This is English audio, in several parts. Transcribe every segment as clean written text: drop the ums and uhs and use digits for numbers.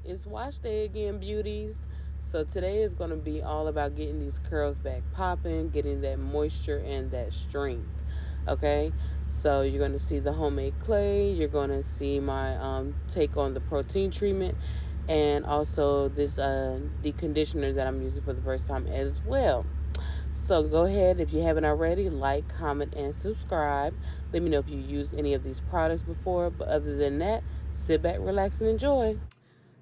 It's wash day again, beauties. So today is going to be all about getting these curls back popping, getting that moisture and that strength. Okay, so you're going to see the homemade clay. You're going to see my take on the protein treatment, and also this deep conditioner that I'm using for the first time as well. So go ahead, if you haven't already, like, comment, and subscribe. Let me know if you used any of these products before. But other than that, sit back, relax, and enjoy.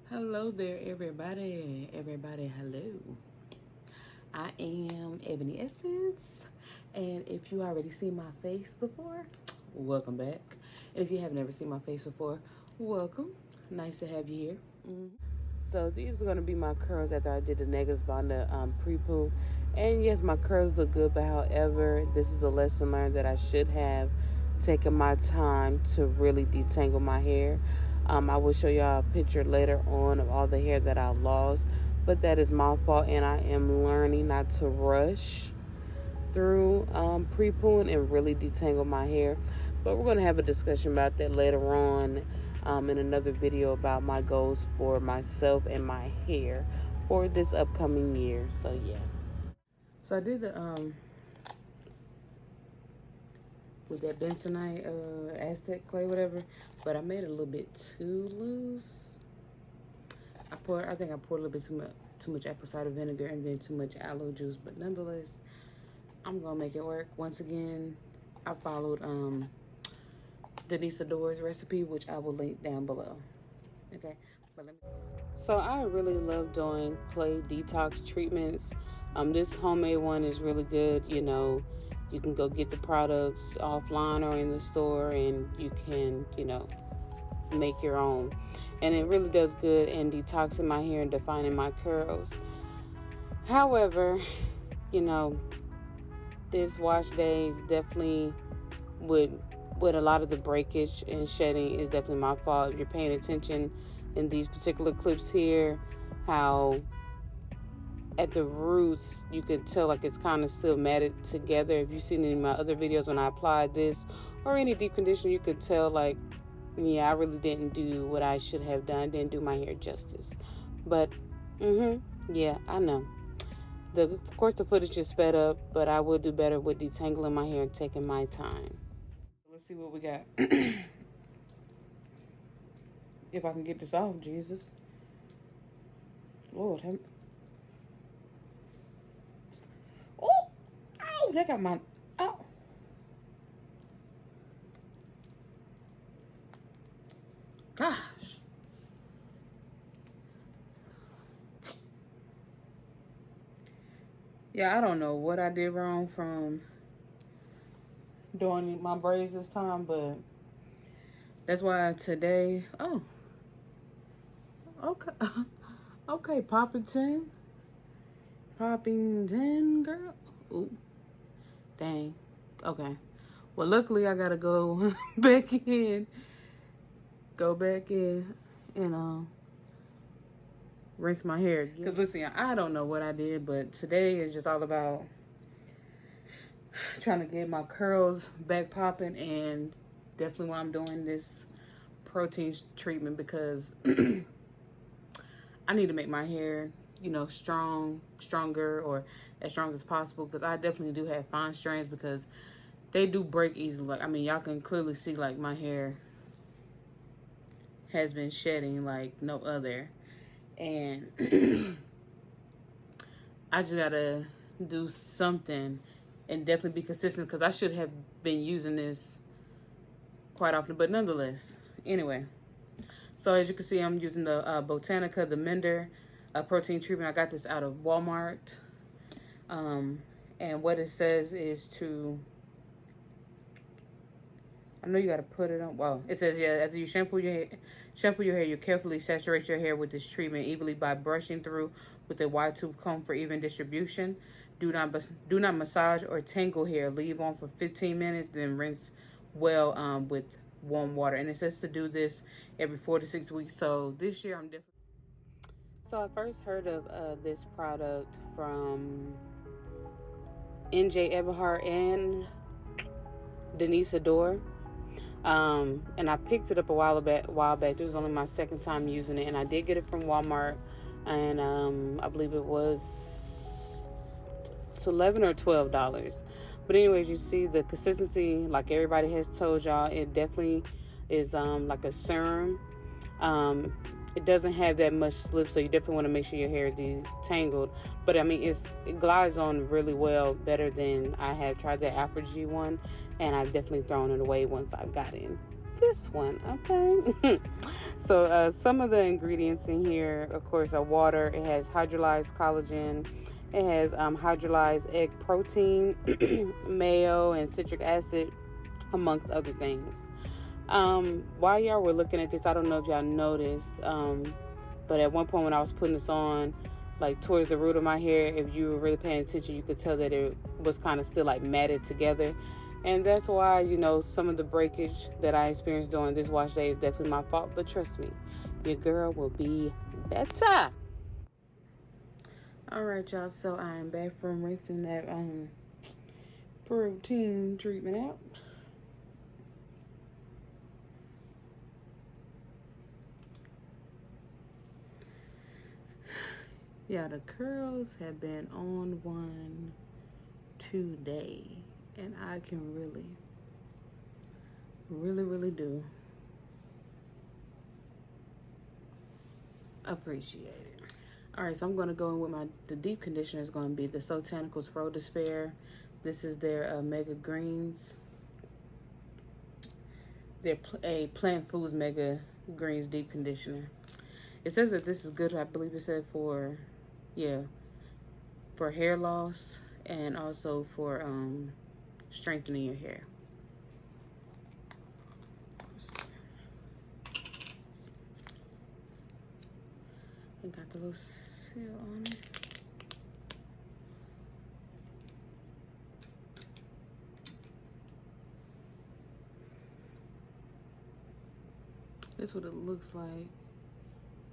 Hello there, everybody. Everybody, hello. I am Ebony Essence. And if you already seen my face before, welcome back. And if you have never seen my face before, welcome. Nice to have you here. So these are going to be my curls after I did the negatives by the PREPOO. And yes, my curls look good, but however, this is a lesson learned that I should have taken my time to really detangle my hair. I will show y'all a picture later on of all the hair that I lost, but that is my fault, and I am learning not to rush through pre-pooing and really detangle my hair. But we're going to have a discussion about that later on in another video about my goals for myself and my hair for this upcoming year. So yeah. So I did the with that bentonite Aztec clay, whatever, but I made it a little bit too loose. I think I poured a little bit too much apple cider vinegar and then too much aloe juice, but nonetheless, I'm gonna make it work. Once again, I followed Denise Adore's recipe, which I will link down below. Okay, but so I really love doing clay detox treatments. This homemade one is really good. You know, you can go get the products offline or in the store, and you can, make your own. And it really does good in detoxing my hair and defining my curls. However, you know, this wash day is definitely with a lot of the breakage and shedding is definitely my fault. If you're paying attention in these particular clips here, how at the roots you can tell like it's kind of still matted together. If you've seen any of my other videos when I applied this or any deep conditioner, you could tell like, yeah, I really didn't do what I should have done. Didn't do my hair justice. But yeah, I know. Of course the footage is sped up, but I will do better with detangling my hair and taking my time. Let's see what we got. If I can get this off, Jesus. Lord, oh, ow, that got my, oh. Gosh. Yeah, I don't know what I did wrong from doing my braids this time, but that's why today, oh, okay. Okay, Poppington, girl. Ooh, dang. Okay. Well, luckily I gotta go go back in, and rinse my hair. Cause listen, I don't know what I did, but today is just all about trying to get my curls back popping, and definitely why I'm doing this protein treatment, because I need to make my hair, stronger, or as strong as possible, because I definitely do have fine strands, because they do break easily. Like, I mean, y'all can clearly see like my hair has been shedding like no other, and I just gotta do something and definitely be consistent, because I should have been using this quite often, but nonetheless, anyway. So as you can see, I'm using the Botanica, the Mender protein treatment. I got this out of Walmart. And what it says is to, I know you got to put it on. Well, it says, yeah, as you shampoo your hair, you carefully saturate your hair with this treatment evenly by brushing through with a wide tooth comb for even distribution. Do not massage or tangle hair. Leave on for 15 minutes, then rinse well with warm water. And it says to do this every 4 to 6 weeks. So this year I'm definitely. So I first heard of this product from NJ Eberhard and Denise Adore. And I picked it up a while back. This was only my second time using it, and I did get it from Walmart, and I believe it was $11 or $12. But anyways, you see the consistency, like everybody has told y'all, it definitely is like a serum. It doesn't have that much slip, so you definitely want to make sure your hair is detangled. But I mean, it glides on really well, better than I had tried the Afro G one, and I've definitely thrown it away once I got in this one. Okay. So some of the ingredients in here, of course, are water. It has hydrolyzed collagen. It has hydrolyzed egg protein, mayo, and citric acid, amongst other things. While y'all were looking at this, I don't know if y'all noticed, but at one point when I was putting this on, like towards the root of my hair, if you were really paying attention, you could tell that it was kind of still like matted together. And that's why, some of the breakage that I experienced during this wash day is definitely my fault. But trust me, your girl will be better. All right, y'all. So I am back from rinsing that protein treatment out. Yeah, the curls have been on one today, and I can really, really, really do appreciate it. All right, so I'm going to go in with the deep conditioner is going to be the Soultanicals Fro Despair. This is their Mega Greens. They're a Plant Foods Mega Greens Deep Conditioner. It says that this is good, I believe it said for hair loss and also for strengthening your hair. And got the little seal on it. This is what it looks like.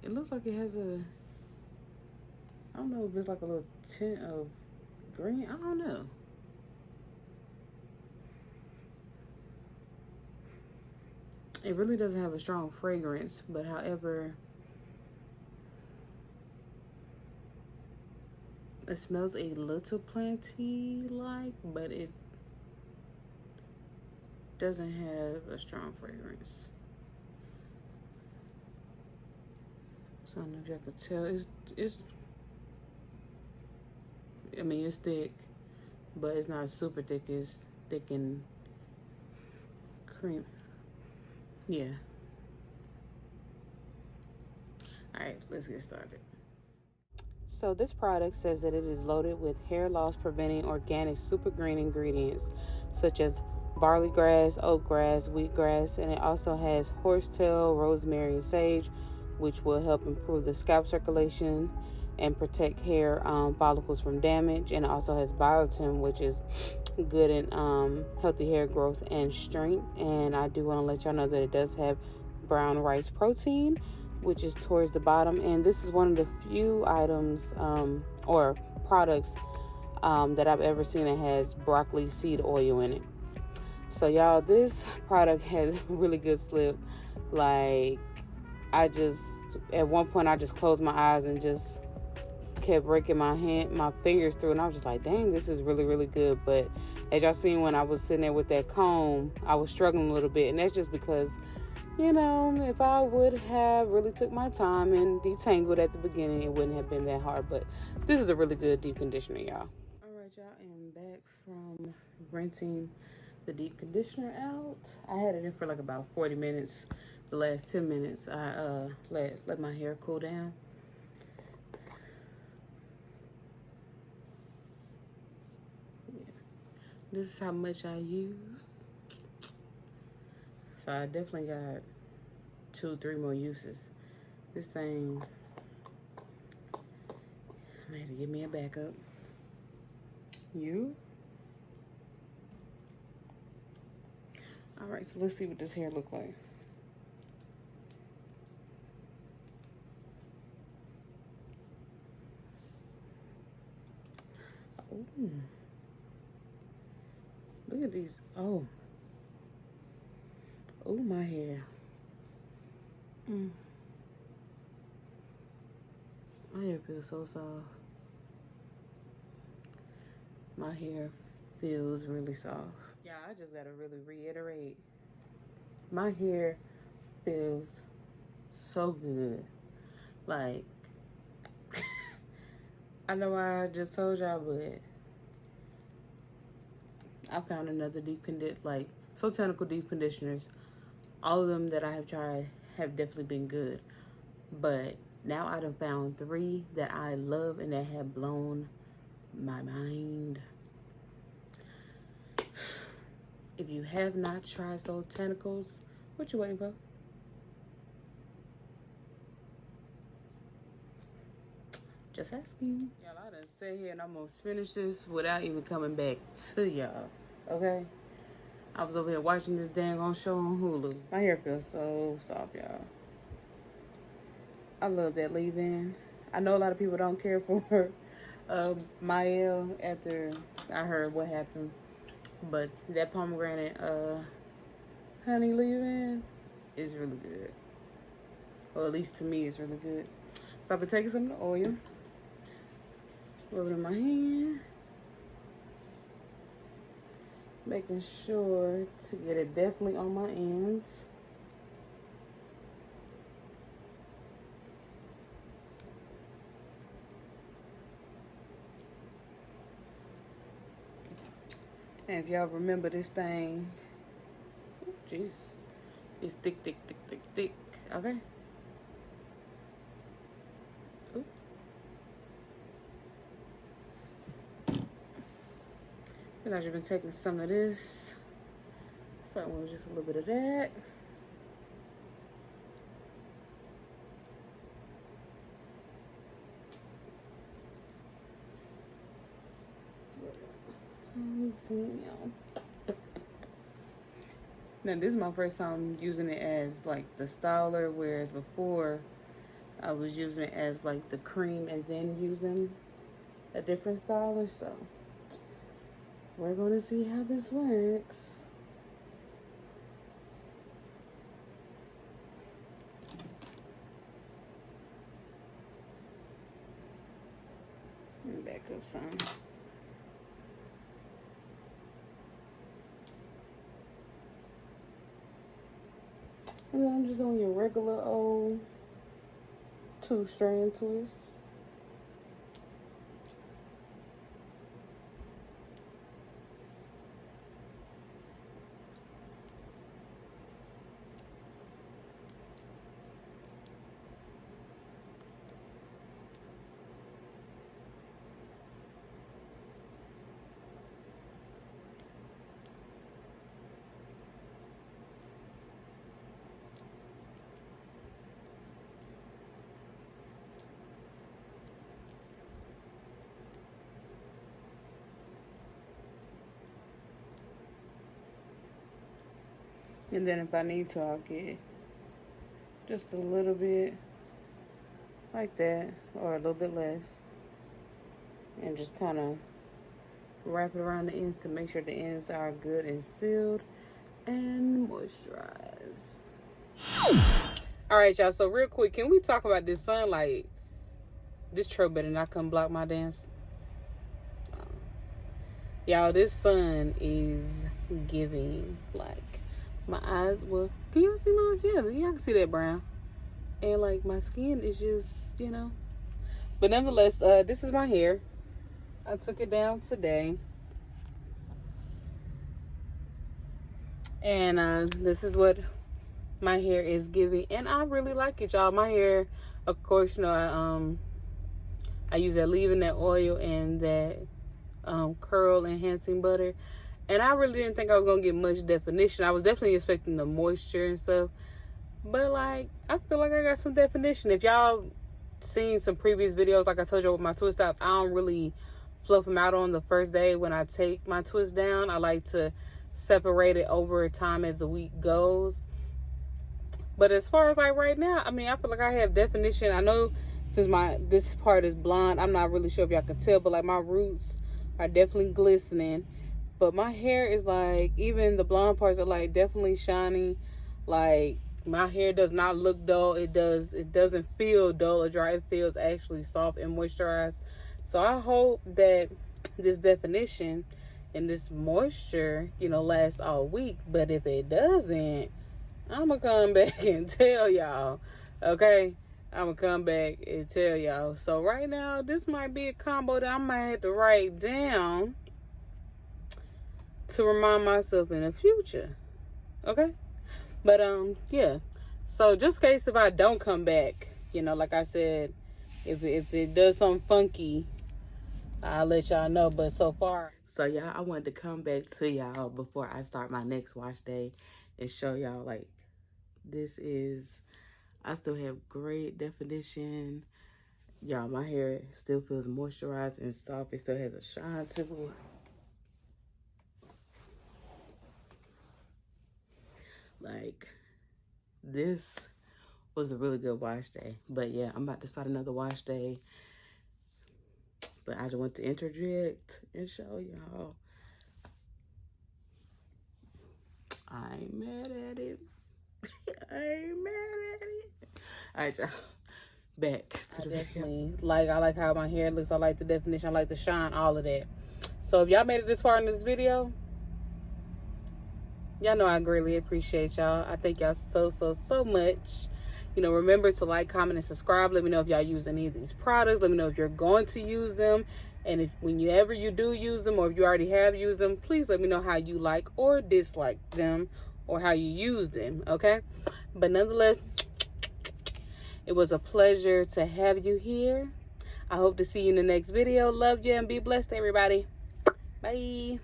It looks like it has I don't know if it's like a little tint of green. I don't know. It really doesn't have a strong fragrance, but however, it smells a little planty-like, but it doesn't have a strong fragrance. So I don't know if y'all could tell. I mean, it's thick, but it's not super thick. It's thick and cream. Yeah. All right, let's get started. So this product says that it is loaded with hair loss preventing organic super green ingredients such as barley grass, oat grass, wheatgrass, and it also has horsetail, rosemary, and sage, which will help improve the scalp circulation and protect hair follicles from damage. And it also has biotin, which is good in healthy hair growth and strength. And I do want to let y'all know that it does have brown rice protein, which is towards the bottom. And this is one of the few items or products that I've ever seen that has broccoli seed oil in it. So y'all, this product has really good slip. Like, at one point I just closed my eyes and just kept raking my fingers through, and I was just like, dang, this is really, really good. But as y'all seen, when I was sitting there with that comb, I was struggling a little bit, and that's just because, if I would have really took my time and detangled at the beginning, it wouldn't have been that hard. But this is a really good deep conditioner, y'all. All right, y'all, I am back from rinsing the deep conditioner out. I had it in for like about 40 minutes. The last 10 minutes, I let my hair cool down. Yeah. This is how much I use. So I definitely got 2-3 more uses. This thing, I'm gonna have to give me a backup. All right, so let's see what this hair look like. Ooh. Look at these. Oh, Oh, my hair. My hair feels so soft. My hair feels really soft. Yeah, I just gotta really reiterate. My hair feels so good. Like, I know I just told y'all, but I found another deep conditioner, like Soultanical deep conditioners. All of them that I have tried have definitely been good. But now I done found 3 that I love and that have blown my mind. If you have not tried Soultanicals, what you waiting for? Just asking. Y'all, I done stay here and almost finished this without even coming back to y'all. Okay? I was over here watching this dang on show on Hulu. My hair feels so soft, y'all. I love that leave-in. I know a lot of people don't care for Mael after I heard what happened. But that pomegranate honey leave-in is really good. Well, at least to me, it's really good. So I've been taking some of the oil, rub it in my hand, making sure to get it definitely on my ends. And if y'all remember this thing, jeez, it's thick, thick, thick, thick, thick. Okay. Ooh. Then I've been taking some of this. Starting with just a little bit of that. Now this is my first time using it as like the styler, whereas before I was using it as like the cream and then using a different styler. So we're gonna see how this works. Let me back up some. And then I'm just doing your regular old 2-strand twist. And then if I need to, I'll get just a little bit like that, or a little bit less. And just kind of wrap it around the ends to make sure the ends are good and sealed and moisturized. All right, y'all. So real quick, can we talk about this sunlight? This trail better not come block my damn. Y'all, this sun is giving like my eyes. Well, can y'all see my eyes? Yeah, y'all can see that brown. And like my skin is just, you know. But nonetheless, this is my hair. I took it down today. And this is what my hair is giving. And I really like it, y'all. My hair, of course, you know, I use that leave-in, that oil, and that curl enhancing butter. And I really didn't think I was going to get much definition. I was definitely expecting the moisture and stuff. But, like, I feel like I got some definition. If y'all seen some previous videos, like I told you with my twist outs, I don't really fluff them out on the first day when I take my twist down. I like to separate it over time as the week goes. But as far as, like, right now, I mean, I feel like I have definition. I know since this part is blonde, I'm not really sure if y'all can tell, but, like, my roots are definitely glistening. But my hair is like, even the blonde parts are like definitely shiny. Like, my hair does not look dull. It doesn't feel dull or dry. It feels actually soft and moisturized. So I hope that this definition and this moisture, lasts all week. But if it doesn't, I'm gonna come back and tell y'all. Okay? I'm gonna come back and tell y'all. So right now, this might be a combo that I might have to write down to remind myself in the future. Okay? But yeah. So just in case if I don't come back, like I said, if it does something funky, I'll let y'all know. But so far, so y'all, I wanted to come back to y'all before I start my next wash day and show y'all, like, I still have great definition. Y'all, my hair still feels moisturized and soft. It still has a shine to it. Like, this was a really good wash day. But yeah, I'm about to start another wash day. But I just want to interject and show y'all. I ain't mad at it. I ain't mad at it. All right, y'all. Back to the definitely video. I like how my hair looks. I like the definition. I like the shine, all of that. So if y'all made it this far in this video, y'all know I greatly appreciate y'all. I thank y'all so much. Remember to like, comment, and subscribe. Let me know if y'all use any of these products. Let me know if you're going to use them. And if whenever you do use them, or if you already have used them, please let me know how you like or dislike them, or how you use them, okay? But nonetheless, it was a pleasure to have you here. I hope to see you in the next video. Love you and be blessed, everybody. Bye.